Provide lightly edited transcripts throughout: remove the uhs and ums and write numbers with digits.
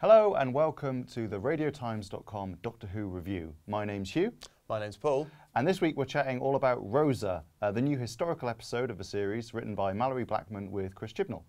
Hello and welcome to the radiotimes.com Doctor Who review. My name's Hugh. My name's Paul. And this week we're chatting all about Rosa, the new historical episode of the series written by Malorie Blackman with Chris Chibnall.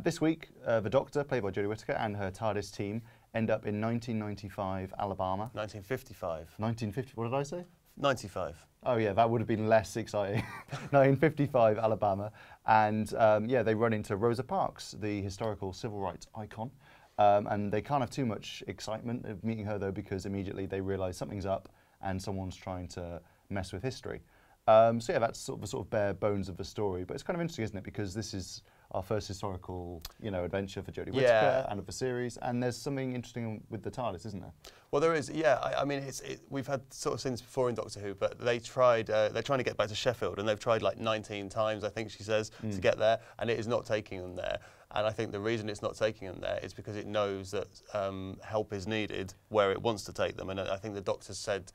This week, the Doctor, played by Jodie Whittaker, and her TARDIS team end up in 1995 Alabama. 1955. 1950, what did I say? 95. Oh yeah, that would have been less exciting. 1955 Alabama. And yeah, they run into Rosa Parks, the historical civil rights icon. And they can't have too much excitement of meeting her though, because immediately they realise something's up and someone's trying to mess with history. So yeah, that's sort of the bare bones of the story. But it's kind of interesting, isn't it? Because this is our first historical, adventure for Jodie Whittaker and of the series. And there's something interesting with the TARDIS, isn't there? Well, there is. Yeah, I mean, we've had sort of scenes before in Doctor Who, but they tried. They're trying to get back to Sheffield, and they've tried like 19 times, I think she says, to get there, and it is not taking them there. And I think the reason it's not taking them there is because it knows that help is needed where it wants to take them. And I think the Doctor's said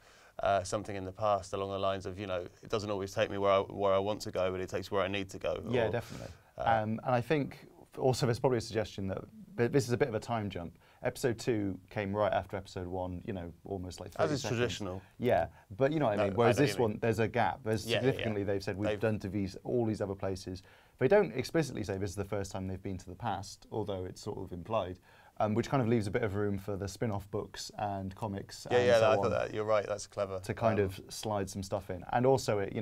something in the past along the lines of, it doesn't always take me where I want to go, but it takes where I need to go. Yeah, definitely. And I think also there's probably a suggestion that this is a bit of a time jump. Episode 2 came right after episode 1, almost like 30 As is seconds. traditional. Yeah, but you know what I mean. Whereas this one, there's a gap. There's significantly, they've said we've done to all these other places. They don't explicitly say this is the first time they've been to the past, although it's sort of implied, which kind of leaves a bit of room for the spin-off books and comics. Yeah, and so I thought that. You're right. That's clever. To kind of slide some stuff in, and also it,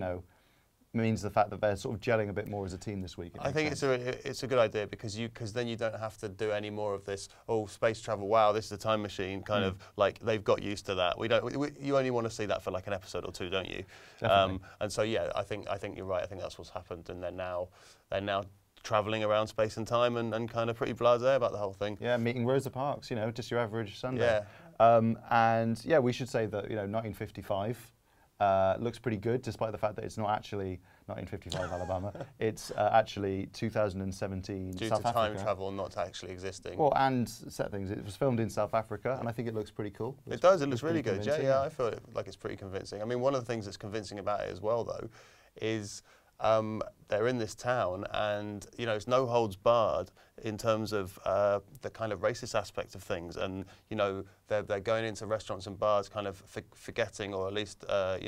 means the fact that they're sort of gelling a bit more as a team this week. I think it's a good idea because then you don't have to do any more of this. Oh, space travel! Wow, this is a time machine. Kind of like they've got used to that. You only want to see that for like an episode or two, don't you? And so yeah, I think you're right. I think that's what's happened, and they're now travelling around space and time and kind of pretty blasé about the whole thing. Yeah, meeting Rosa Parks. Just your average Sunday. Yeah. And yeah, we should say that 1955. Looks pretty good, despite the fact that it's not actually 1955 Alabama. It's actually 2017 Due South to Africa. time travel not actually existing. Well, and set things. It was filmed in South Africa, and I think it looks pretty cool. It does. It looks really good. Yeah, I feel like it's pretty convincing. I mean, one of the things that's convincing about it as well, though, is they're in this town, and it's no holds barred in terms of the kind of racist aspect of things, and they're going into restaurants and bars, kind of forgetting, or at least not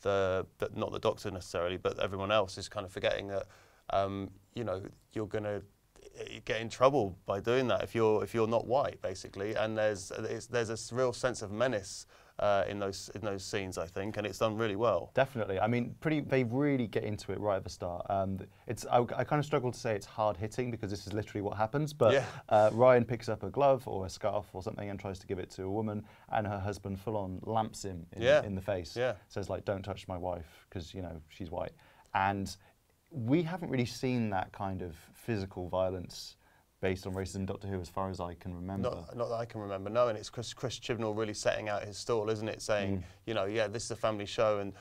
the Doctor necessarily, but everyone else is kind of forgetting that you're going to get in trouble by doing that if you're not white, basically, and there's a real sense of menace in those scenes, I think, and it's done really well. Definitely. I mean, they really get into it right at the start. I kind of struggle to say it's hard hitting because this is literally what happens. But Ryan picks up a glove or a scarf or something and tries to give it to a woman, and her husband full on lamps him in the face. Yeah. Says like, "Don't touch my wife," because she's white. And we haven't really seen that kind of physical violence based on racism in Doctor Who, as far as I can remember. Not that I can remember, no, and it's Chris Chibnall really setting out his stall, isn't it? Saying, yeah, this is a family show, and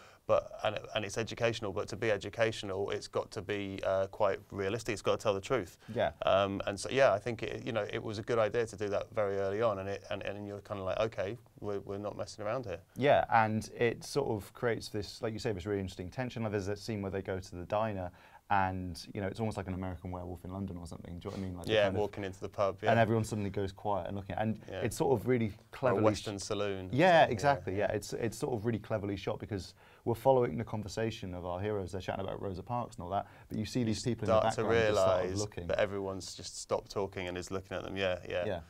it's educational, but to be educational, it's got to be quite realistic. It's got to tell the truth. Yeah. And so, yeah, I think it was a good idea to do that very early on, and you're kind of like, okay, we're not messing around here. Yeah, and it sort of creates this, like you say, this really interesting tension. Like there's a scene where they go to the diner, and it's almost like an American Werewolf in London or something. Do you know what I mean? Like yeah, walking into the pub, and everyone suddenly goes quiet and looking, and it's sort of really cleverly. Or a Western saloon. Yeah, exactly. Yeah, it's sort of really cleverly shot because we're following the conversation of our heroes. They're chatting about Rosa Parks and all that, but you see these people in the background just start looking. That everyone's just stopped talking and is looking at them. Yeah.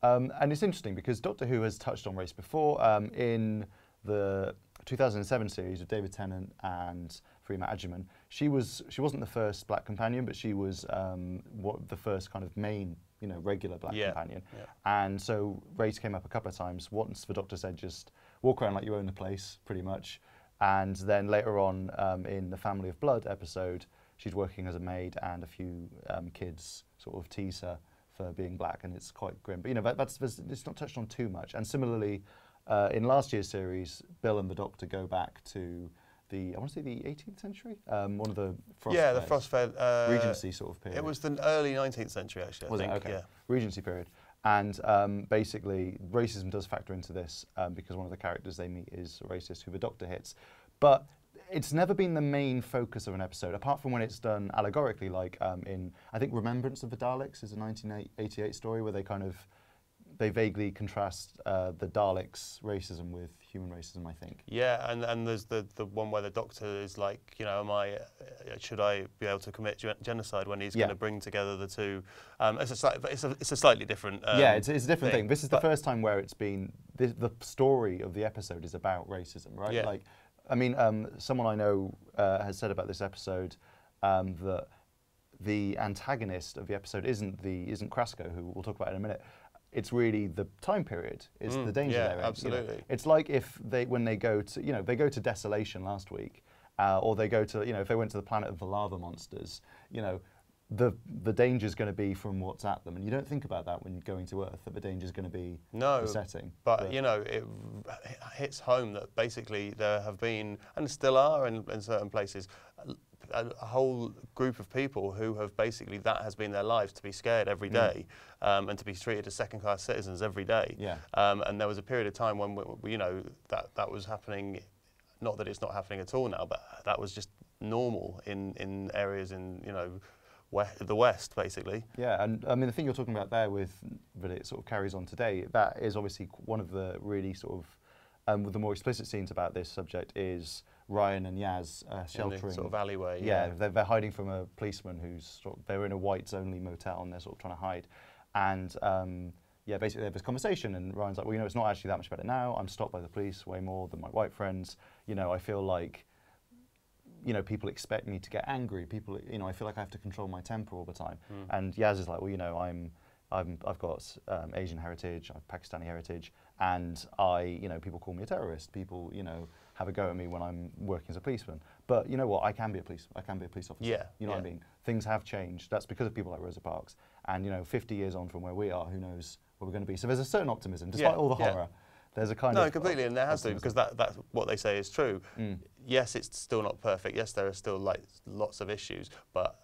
And it's interesting because Doctor Who has touched on race before in the 2007 series with David Tennant and Freema Agyeman. She wasn't the first black companion, but she was the first kind of main, regular black companion. Yeah. And so race came up a couple of times. Once the Doctor said, just walk around like you own the place, pretty much. And then later on in the Family of Blood episode, she's working as a maid, and a few kids sort of tease her for being black, and it's quite grim. But it's not touched on too much. And similarly, in last year's series, Bill and the Doctor go back to I want to say the 18th century, one of the Frost Fairs. The Frost Fair. Regency sort of period. It was the early 19th century, actually, I think. Okay. Yeah. Regency period. And basically, racism does factor into this because one of the characters they meet is a racist who the Doctor hits. But it's never been the main focus of an episode, apart from when it's done allegorically, like in, I think, Remembrance of the Daleks is a 1988 story where they kind of they vaguely contrast the Daleks' racism with human racism, I think. Yeah, and there's the one where the Doctor is like, you know, should I be able to commit genocide when he's going to bring together the two? It's a slightly different. Yeah, it's a different thing. This is the first time where it's been the story of the episode is about racism, right? Yeah. Like, I mean, someone I know has said about this episode that the antagonist of the episode isn't Krasko, who we'll talk about in a minute. It's really the time period. It's the danger they're in. Absolutely. You know? It's like if when they go to, you know, they go to Desolation last week, or they go to, you know, if they went to the planet of the lava monsters, you know, the danger's going to be from what's at them, and you don't think about that when you're going to Earth, that the danger's going to be the setting. But you know, it hits home that basically there have been, and still are in certain places, a whole group of people who have basically, that has been their lives, to be scared every day, and to be treated as second-class citizens every day. Yeah. And there was a period of time when you know that was happening. Not that it's not happening at all now, but that was just normal in areas in, you know, the West, basically. Yeah, and I mean the thing you're talking about there that it sort of carries on today, that is obviously one of the really sort of with the more explicit scenes about this subject is Ryan and Yaz sheltering. In the sort of alleyway. Yeah, they're hiding from a policeman who's they're in a whites-only motel and they're sort of trying to hide, and yeah, basically they have this conversation and Ryan's like, well, you know, it's not actually that much better now. I'm stopped by the police way more than my white friends. You know, I feel like, you know, people expect me to get angry. People, you know, I feel like I have to control my temper all the time. And Yaz is like, well, you know, I've got Asian heritage, I've Pakistani heritage, and you know, people call me a terrorist. People, you know, have a go at me when I'm working as a policeman. But you know what? I can be a police officer. Yeah. You know what I mean? Things have changed. That's because of people like Rosa Parks. And you know, 50 years on from where we are, who knows where we're going to be. So there's a certain optimism, despite all the horror. There's a kind of completely, and there has to, because that's what they say is true. Yes, it's still not perfect. Yes, there are still like lots of issues, but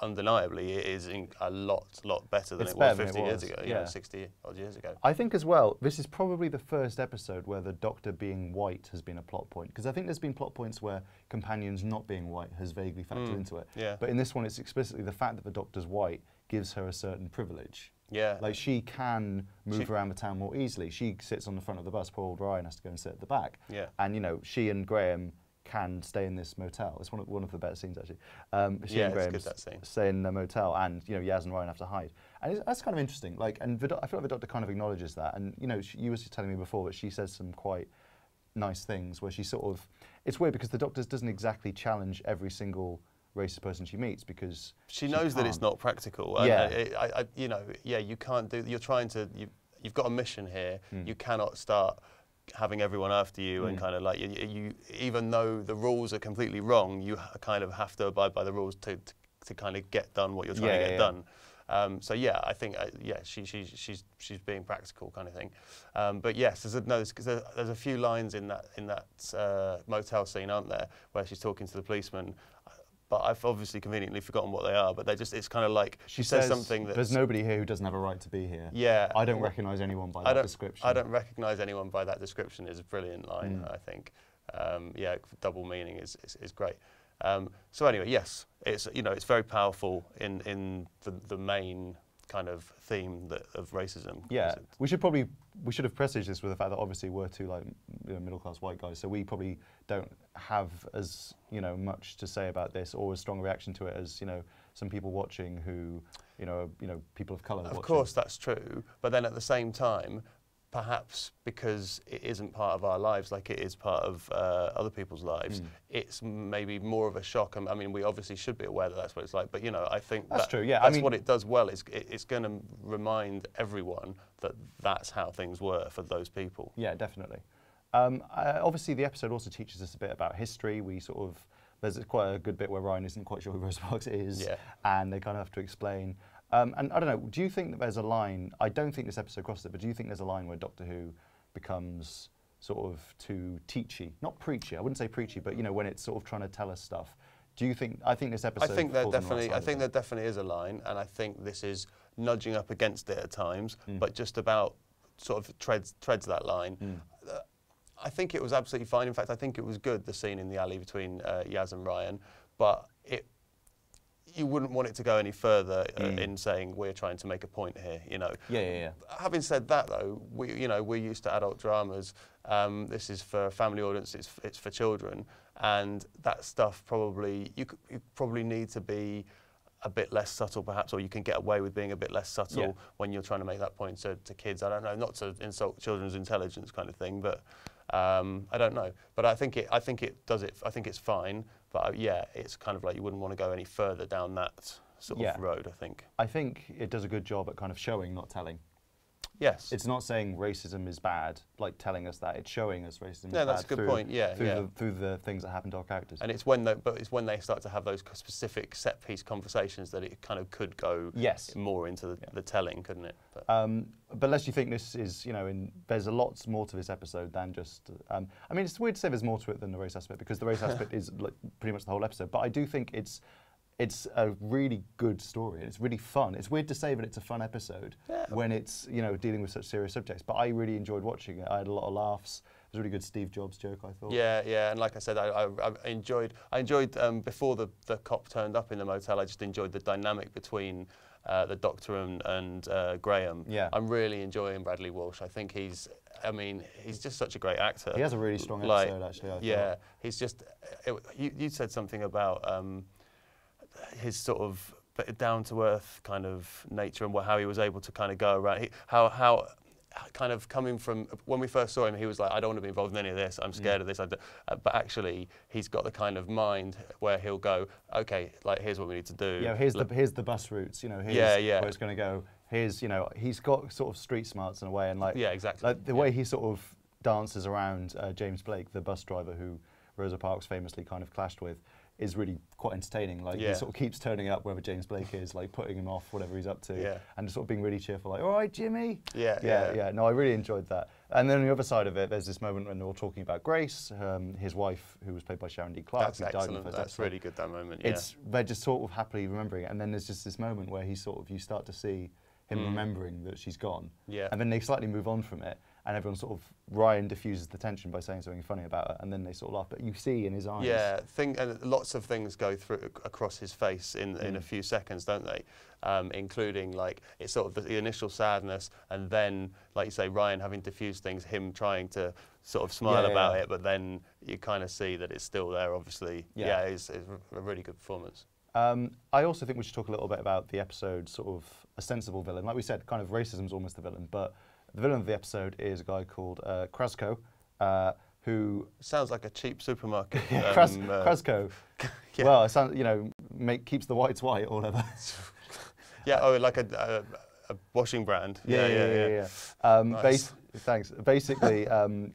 undeniably it is a lot better than it was 50 years ago. You know, 60 odd years ago. I think as well, this is probably the first episode where the Doctor being white has been a plot point, because I think there's been plot points where companions not being white has vaguely factored into it. Yeah. But in this one, it's explicitly the fact that the Doctor's white gives her a certain privilege. Yeah. Like she can move around the town more easily. She sits on the front of the bus. Poor old Ryan has to go and sit at the back. Yeah. And you know, she and Graham can stay in this motel. It's one of the better scenes actually. She and Graham stay in the motel, and you know, Yaz and Ryan have to hide. And that's kind of interesting. Like, and I feel like the Doctor kind of acknowledges that. And you know, you were telling me before that she says some quite nice things where she sort of. It's weird because the Doctor doesn't exactly challenge every single racist person she meets, because she knows that it's not practical. Yeah. You know, yeah, you can't do. You're trying to. You've got a mission here. You cannot start having everyone after you and kind of like you. Even though the rules are completely wrong, you kind of have to abide by the rules to kind of get done what you're trying to get done. So yeah, I think she's being practical kind of thing. But yes, there's a few lines in that motel scene, aren't there, where she's talking to the policeman. But I've obviously conveniently forgotten what they are. But it's kind of like she says something that there's nobody here who doesn't have a right to be here. Yeah, I don't recognise anyone by that description. I don't recognise anyone by that description is a brilliant line. I think. Yeah, double meaning is great. So anyway, yes, it's it's very powerful in the main kind of theme of racism. Yeah, we should have presaged this with the fact that obviously we're two like middle class white guys, so we probably don't have as much to say about this or as strong a reaction to it as some people watching who people of colour. Of course, that's true, but then at the same time, perhaps because it isn't part of our lives like it is part of other people's lives, it's maybe more of a shock. I mean, we obviously should be aware that that's what it's like, but I think that's true. Yeah, that's what it does well. It's going to remind everyone that that's how things were for those people. Yeah, definitely. Obviously, the episode also teaches us a bit about history. There's quite a good bit where Ryan isn't quite sure who Rosa Parks is, and they kind of have to explain. And I don't know, do you think that there's a line, I don't think this episode crosses it, but do you think there's a line where Doctor Who becomes sort of too teachy? Not preachy, I wouldn't say preachy, but when it's sort of trying to tell us stuff. Do you think, I think this episode I think there definitely is a line, and I think this is nudging up against it at times, but just about sort of treads that line. I think it was absolutely fine. In fact, I think it was good, the scene in the alley between Yaz and Ryan, but you wouldn't want it to go any further in saying we're trying to make a point here, you know. Yeah. Having said that, though, we're used to adult dramas. This is for a family audience. It's for children, and that stuff probably you probably need to be a bit less subtle, perhaps, or you can get away with being a bit less subtle when you're trying to make that point to kids. I don't know, not to insult children's intelligence, kind of thing, but I don't know. But I think it does it. I think it's fine. But yeah, it's kind of like you wouldn't want to go any further down that sort of road, I think. I think it does a good job at kind of showing, not telling. Yes. It's not saying racism is bad, like telling us that. It's showing us racism is bad. Yeah, that's a good point. Yeah, through the things that happen to our characters. And it's when they start to have those specific set piece conversations that it kind of could go more into the telling, couldn't it? But lest you think this is, you know, there's a lot more to this episode than just. I mean, it's weird to say there's more to it than the race aspect, because the race aspect is like pretty much the whole episode. But I do think it's a really good story. It's really fun. It's weird to say that it's a fun episode when it's, you know, dealing with such serious subjects. But I really enjoyed watching it. I had a lot of laughs. It was a really good Steve Jobs joke, I thought. Yeah, and like I said, I enjoyed before the cop turned up in the motel. I just enjoyed the dynamic between the Doctor and Graham. Yeah, I'm really enjoying Bradley Walsh. I think he's just such a great actor. He has a really strong episode, actually. I thought. He's just. You said something about his sort of down-to-earth kind of nature and how he was able to kind of go around. How kind of coming from when we first saw him, he was like, I don't want to be involved in any of this. I'm scared of this. But actually, he's got the kind of mind where he'll go, okay, like here's what we need to do. Yeah, here's the bus routes. You know, here's where it's going to go. Here's, you know, he's got sort of street smarts in a way, and like exactly. Like the way he sort of dances around James Blake, the bus driver who Rosa Parks famously kind of clashed with, is really quite entertaining. Like he sort of keeps turning up wherever James Blake is, like putting him off whatever he's up to, and just sort of being really cheerful, like, all right, Jimmy. Yeah. No, I really enjoyed that. And then on the other side of it, there's this moment when they're all talking about Grace, his wife, who was played by Sharon D. Clarke. That's excellent. That's really good, that moment. Yeah. They're just sort of happily remembering it, and then there's just this moment where you start to see him remembering that she's gone. Yeah. And then they slightly move on from it, and everyone sort of, Ryan diffuses the tension by saying something funny about it, and then they sort of laugh. But you see in his eyes. Yeah, and lots of things go through across his face in a few seconds, don't they? Including like it's sort of the initial sadness, and then, like you say, Ryan having diffused things, him trying to sort of smile about it, but then you kind of see that it's still there. Obviously, it's a really good performance. I also think we should talk a little bit about the episode's sort of a sensible villain. Like we said, kind of racism's almost the villain, but the villain of the episode is a guy called Krasko, who sounds like a cheap supermarket. Krasko. Well, it sounds, you know, keeps the whites white or whatever. Like a washing brand. Yeah. Nice. Thanks. Basically,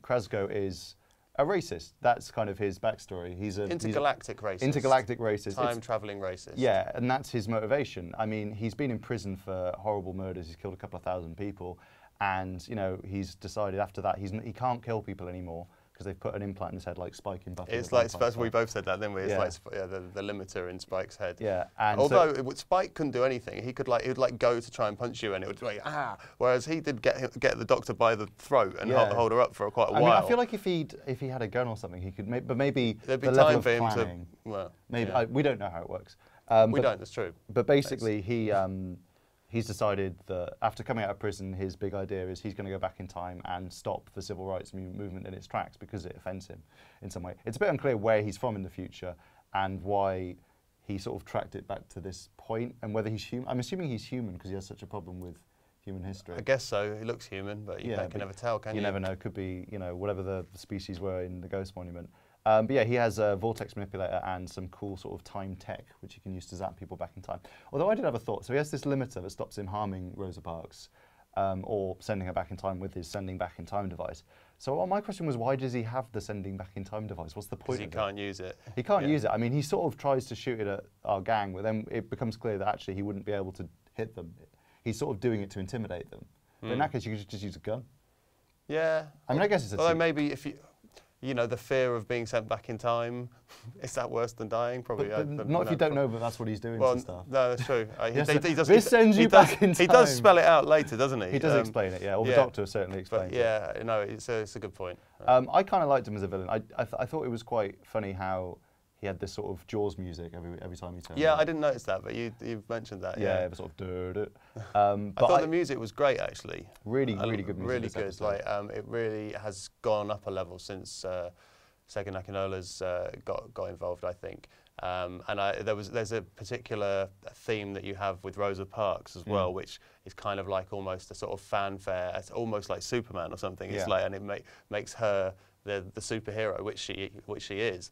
Krasko is a racist. That's kind of his backstory. He's intergalactic racist. Intergalactic racist. Time-travelling racist. Yeah, and that's his motivation. I mean, he's been in prison for horrible murders. He's killed a couple of thousand people. And, you know, he's decided after that he can't kill people anymore because they've put an implant in his head, like Spike in Buffy. It's like, we both said that, didn't we? It's like the limiter in Spike's head. Yeah. And although Spike couldn't do anything, he would go to try and punch you, and it would be like, ah. Whereas he did get the Doctor by the throat and hold her up for quite a while. I mean, I feel like if he had a gun or something, he could. But maybe there'd be the time level for of him planning, to. Well, maybe we don't know how it works. We don't. That's true. But basically, he's decided that after coming out of prison, his big idea is he's going to go back in time and stop the civil rights movement in its tracks because it offends him in some way. It's a bit unclear where he's from in the future and why he sort of tracked it back to this point and whether he's human. I'm assuming he's human because he has such a problem with human history. I guess so. He looks human, but you can never tell, can you? You never know. Could be, you know, whatever the species were in the Ghost Monument. But yeah, he has a vortex manipulator and some cool sort of time tech, which he can use to zap people back in time. Although I did have a thought. So he has this limiter that stops him harming Rosa Parks or sending her back in time with his sending back in time device. So my question was, why does he have the sending back in time device? What's the point of it? Because he can't use it. He can't use it. I mean, he sort of tries to shoot it at our gang, but then it becomes clear that actually he wouldn't be able to hit them. He's sort of doing it to intimidate them. But in that case, you could just use a gun. Yeah. I mean, I guess it's a... Although maybe if you... You know, the fear of being sent back in time, is that worse than dying? Probably. But not if you don't know that that's what he's doing to stuff. No, that's true. This sends you back in time. He does spell it out later, doesn't he? He does explain it, yeah. Or the Doctor certainly explains it. No, it's a good point. I kind of liked him as a villain. I thought it was quite funny how he had this sort of Jaws music every time he turned. Yeah, I didn't notice that, but you've mentioned that. Yeah, it was sort of. I thought the music was great, actually. Really good music. Really good. Like it really has gone up a level since Sega Nakinola's got involved, I think. And there's a particular theme that you have with Rosa Parks as well, which is kind of like almost a sort of fanfare. It's almost like Superman or something. It's like, and it makes her the superhero, which she is.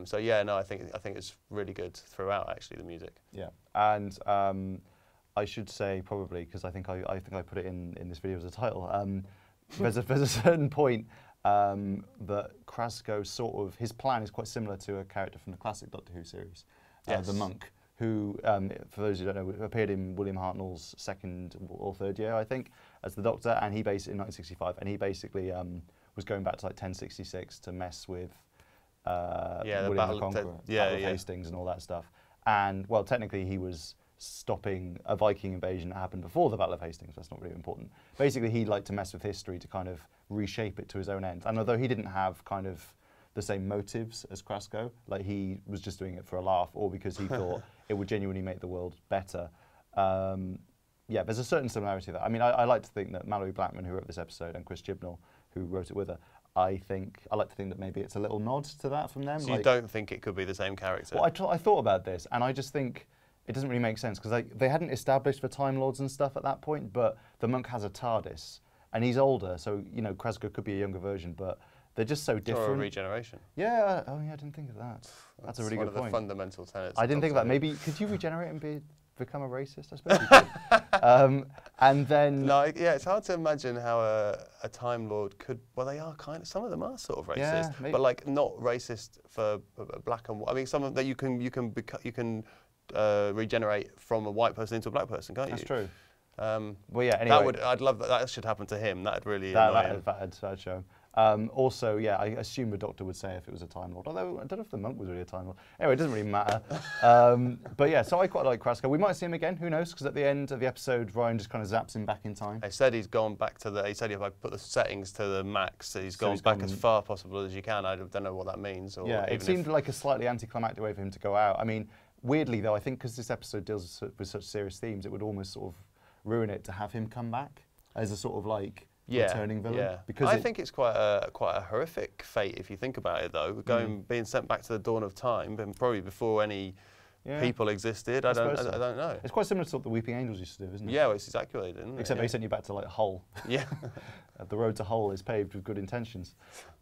So yeah, no, I think it's really good throughout, actually, the music. Yeah, and I should say probably, because I think I put it in this video as a title. There's a certain point that Krasko sort of, his plan is quite similar to a character from the classic Doctor Who series, the monk, who, for those who don't know, appeared in William Hartnell's second or third year, I think, as the Doctor, and he basically in 1965, and he basically was going back to like 1066 to mess with William the Conqueror, Battle of Hastings and all that stuff. And well, technically he was stopping a Viking invasion that happened before the Battle of Hastings. That's not really important. Basically, he liked to mess with history to kind of reshape it to his own ends. And although he didn't have kind of the same motives as Krasko, like he was just doing it for a laugh or because he thought it would genuinely make the world better. Yeah, there's a certain similarity there. I mean, I like to think that Malorie Blackman, who wrote this episode, and Chris Chibnall, who wrote it with her, I like to think that maybe it's a little nod to that from them. So you don't think it could be the same character? Well, I thought about this, and I just think it doesn't really make sense, because they hadn't established the Time Lords and stuff at that point, but the monk has a TARDIS, and he's older, so, you know, Krasko could be a younger version, but they're just so different. Or a regeneration. Yeah, oh yeah, I didn't think of that. That's a really good point. One of the fundamental tenets. I didn't think of that. Maybe, could you regenerate and become a racist? I suppose you could. And then... No, yeah, it's hard to imagine how a Time Lord could... Well, they are kind of... Some of them are sort of racist, yeah, but like not racist for black and white. I mean, some of that you can regenerate from a white person into a black person, can't you? That's true. Well, yeah. Anyway, I'd love that. That should happen to him. That'd really annoy him. That'd show him. Also, yeah, I assume the Doctor would say if it was a Time Lord, although I don't know if the monk was really a Time Lord. Anyway, it doesn't really matter. But yeah, so I quite like Krasko. We might see him again, who knows, because at the end of the episode, Ryan just kind of zaps him back in time. They said he's gone back to he said if I put the settings to the max, he's gone back as far possible as you can. I don't know what that means. Or yeah, it seemed like a slightly anticlimactic way for him to go out. I mean, weirdly though, I think because this episode deals with such serious themes, it would almost sort of ruin it to have him come back as a sort of like returning villain. Yeah, because I think it's quite a horrific fate if you think about it, though. Being sent back to the dawn of time, and probably before any people existed. I don't know. It's quite similar to what the Weeping Angels used to do, isn't it? Yeah, well, it's exactly what they did. Except they sent you back to like Hull. Yeah, the road to Hull is paved with good intentions.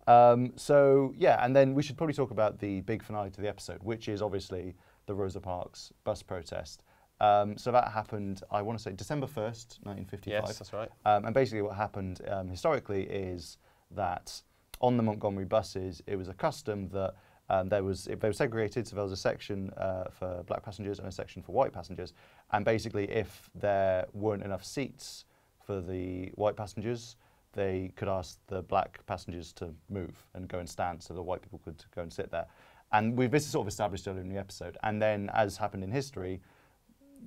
So yeah, and then we should probably talk about the big finale to the episode, which is obviously the Rosa Parks bus protest. So that happened, I want to say, December 1st, 1955. Yes, that's right. And basically what happened historically is that on the Montgomery buses, it was a custom that they were segregated, so there was a section for black passengers and a section for white passengers. And basically, if there weren't enough seats for the white passengers, they could ask the black passengers to move and go and stand so the white people could go and sit there. And this is sort of established earlier in the episode. And then, as happened in history,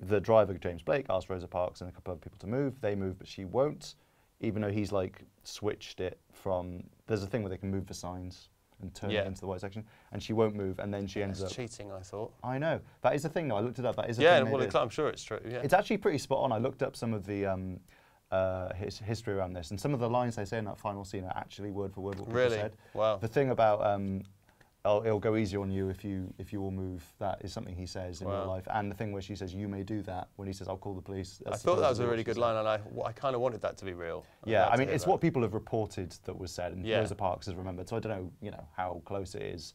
the driver, James Blake, asked Rosa Parks and a couple of people to move. They move, but she won't, even though he's like switched it from... There's a thing where they can move the signs and turn it into the white section, and she won't move, and then she ends up... cheating, I thought. I know. That is a thing, though. I looked it up. That is a thing. Yeah, well, I'm sure it's true. Yeah. It's actually pretty spot on. I looked up some of the history around this, and some of the lines they say in that final scene are actually word for word what people said. Wow. The thing about... it'll go easy on you if you all move. That is something he says in real life. And the thing where she says, "You may do that," when he says, "I'll call the police." I thought that was a really good line, and I kind of wanted that to be real. Yeah, I mean, it's what people have reported that was said, and Rosa Parks has remembered. So I don't know, how close it is,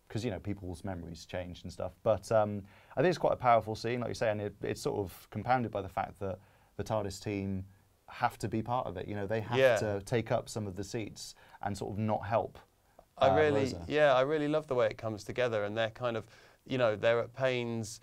because people's memories change and stuff. But I think it's quite a powerful scene, like you say, and it's sort of compounded by the fact that the TARDIS team have to be part of it. They have to take up some of the seats and sort of not help. I really love the way it comes together, and they're kind of, they're at pains.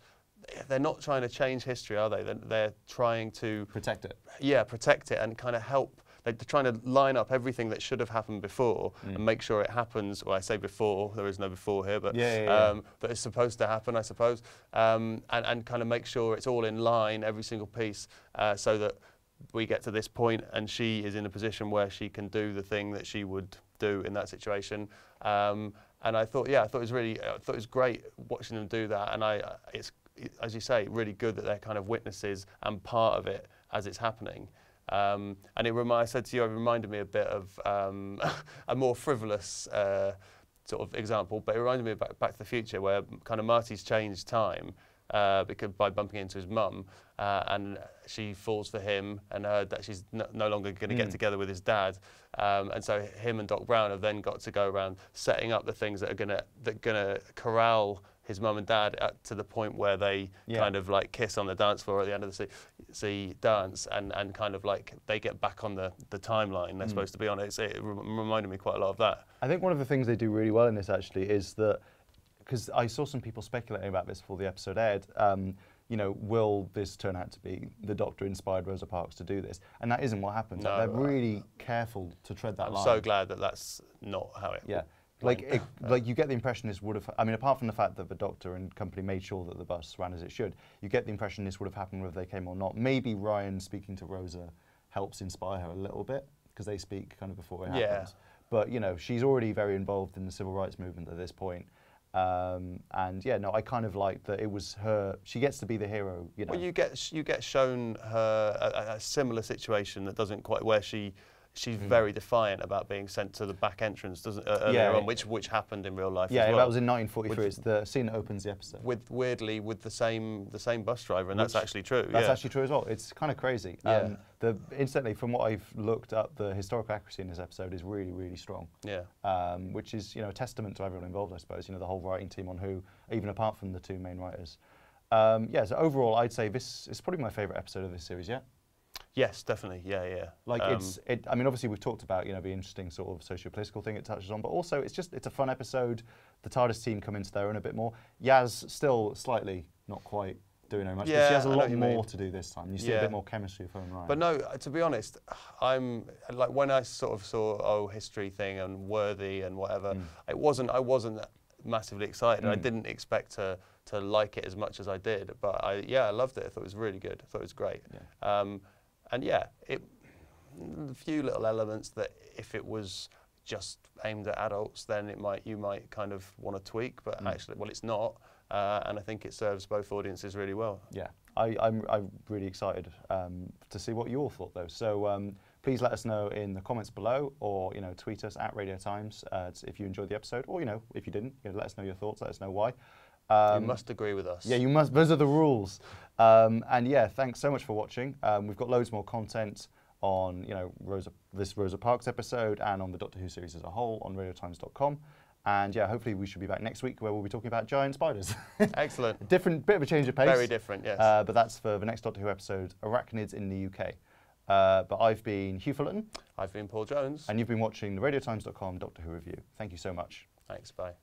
They're not trying to change history, are they? They're trying to protect it. Yeah, protect it and kind of help. They're trying to line up everything that should have happened before and make sure it happens. Well, I say before, there is no before here, but that it's supposed to happen, I suppose, and kind of make sure it's all in line, every single piece, so that we get to this point and she is in a position where she can do the thing that she would do in that situation. I thought, yeah, I thought it was great watching them do that. And it's, as you say, really good that they're kind of witnesses and part of it as it's happening. And I said to you, it reminded me a bit of a more frivolous sort of example, but it reminded me of Back to the Future, where kind of Marty's changed time because by bumping into his mum, and she falls for him and heard that she's no longer going to get together with his dad, and so him and Doc Brown have then got to go around setting up the things that are gonna corral his mum and dad to the point where they kind of like kiss on the dance floor at the end of the sea dance, and kind of like they get back on the timeline they're supposed to be on. It reminded me quite a lot of that. I think one of the things they do really well in this actually is that, because I saw some people speculating about this before the episode aired, you know, will this turn out to be the Doctor inspired Rosa Parks to do this? And that isn't what happens. No, they're really careful to tread that line. I'm so glad that that's not how it. Yeah. Like you get the impression this would have, I mean, apart from the fact that the Doctor and company made sure that the bus ran as it should, you get the impression this would have happened whether they came or not. Maybe Ryan speaking to Rosa helps inspire her a little bit, because they speak kind of before it happens. But, you know, she's already very involved in the civil rights movement at this point. And yeah, no, I kind of like that it was her, she gets to be the hero, you know. Well, you get shown her a similar situation that doesn't quite, where she's very defiant about being sent to the back entrance, earlier on, which happened in real life. Yeah, as well. That was in 1943. It's the scene that opens the episode. Weirdly, with the same bus driver, and that's actually true. That's actually true as well. It's kind of crazy. Yeah. Incidentally, from what I've looked up, the historical accuracy in this episode is really, really strong. Yeah. Which is, you know, a testament to everyone involved, I suppose. You know, the whole writing team on Who, even apart from the two main writers. Yeah. So overall, I'd say this is probably my favourite episode of this series yet. Yes, definitely. Yeah. Like I mean, obviously we've talked about, you know, the interesting sort of socio-political thing it touches on, but also it's a fun episode. The TARDIS team come into their own a bit more. Yaz still slightly not quite doing very much, but she has a lot more to do this time. You see a bit more chemistry with her and Ryan. But no, to be honest, I'm like, when I sort of saw history thing and Worthy and whatever, I wasn't massively excited. I didn't expect to like it as much as I did, but I loved it. I thought it was really good. I thought it was great. Yeah. And yeah, a few little elements that if it was just aimed at adults, then you might kind of want to tweak, but actually, well, it's not, and I think it serves both audiences really well. Yeah, I'm really excited to see what you all thought though. So please let us know in the comments below, or you know, tweet us at Radio Times if you enjoyed the episode, or you know, if you didn't, you know, let us know your thoughts. Let us know why. You must agree with us. Yeah, you must. Those are the rules. And yeah, thanks so much for watching. We've got loads more content on, you know, this Rosa Parks episode and on the Doctor Who series as a whole on radiotimes.com. And yeah, hopefully we should be back next week where we'll be talking about giant spiders. Excellent. Bit of a change of pace. Very different, yes. But that's for the next Doctor Who episode, Arachnids in the UK. But I've been Hugh Fullerton. I've been Paul Jones. And you've been watching the radiotimes.com Doctor Who review. Thank you so much. Thanks, bye.